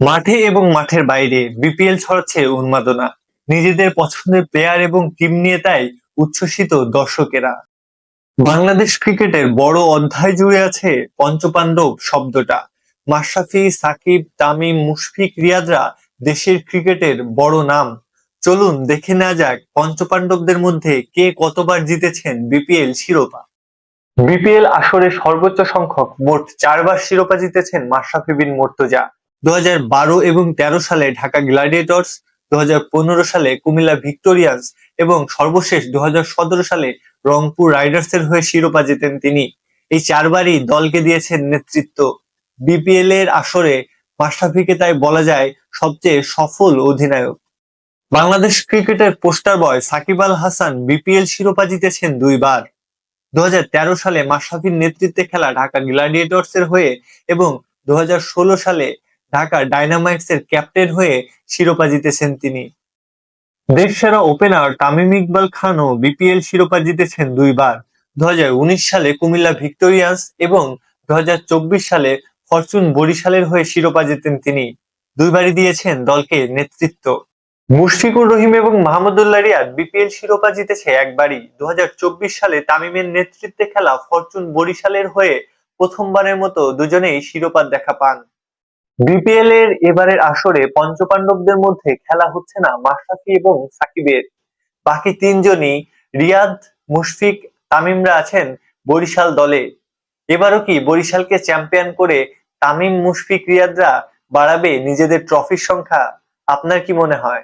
মাঠে এবং মাঠের বাইরে বিপিএল ছড়াচ্ছে উন্মাদনা। নিজেদের পছন্দের প্লেয়ার এবং টিম নিয়ে তাই উচ্ছ্বসিত দর্শকেরা। বাংলাদেশ ক্রিকেটের বড় অধ্যায় জুড়ে আছে পঞ্চপাণ্ডব শব্দটা। মাশরাফি, সাকিব, তামিম, মুশফিক, রিয়াদরা দেশের ক্রিকেটের বড় নাম। চলুন দেখে নেওয়া যাক পঞ্চপাণ্ডবদের মধ্যে কে কতবার জিতেছেন বিপিএল শিরোপা। বিপিএল আসরে সর্বোচ্চ সংখ্যক মোট 4বার শিরোপা জিতেছেন মাশরাফি বিন মুর্তজা। 2012 এবং 13 সালে ঢাকা গ্ল্যাডিয়েটর্স, 2015 সালে কুমিল্লা ভিক্টোরিয়ান্স এবং সর্বশেষ 2017 সালে রংপুর রাইডার্সের হয়ে শিরোপা জেতেন তিনি। এই 4বারই দলকে দিয়েছেন নেতৃত্ব। বিপিএল এর আসরে মাশরাফিকে তাই বলা যায় সবচেয়ে সফল অধিনায়ক। বাংলাদেশ ক্রিকেটের পোস্টার বয় সাকিব আল হাসান বিপিএল শিরোপা জিতেছেন 2বার। 2013 সালে মাশরাফির নেতৃত্বে খেলা ঢাকা গ্ল্যাডিয়েটর্স এর হয়ে এবং 2016 সালে ঢাকা ডায়নামাইটস এর ক্যাপ্টেন হয়ে শিরোপা জিতেছেন তিনি। দেশসেরা ওপেনার তামিম ইকবাল খানও বিপিএল শিরোপা জিতেছেন 2বার। 2019 সালে কুমিল্লা ভিক্টোরিয়ান্স এবং 2024 সালে ফরচুন বরিশালের হয়ে শিরোপা জেতেন তিনি। 2বারই দিয়েছেন দলকে নেতৃত্ব। মুশফিকুর রহিম এবং মাহমুদুল্লাহ রিয়াদ বিপিএল শিরোপা জিতেছে একবারই। 2024 সালে তামিমের নেতৃত্বে খেলা ফরচুন বরিশালের হয়ে প্রথমবারের মতো দুজনেই শিরোপা দেখা পান। বিপিএল এর এবারের আসরে পঞ্চপাণ্ডবদের মধ্যে খেলা হচ্ছে না মাশরাফি এবং সাকিবের। বাকি তিনজনই রিয়াদ, মুশফিক, তামিমরা আছেন বরিশাল দলে। এবারও কি বরিশালকে চ্যাম্পিয়ন করে তামিম, মুশফিক, রিয়াদরা বাড়াবে নিজেদের ট্রফির সংখ্যা? আপনার কি মনে হয়?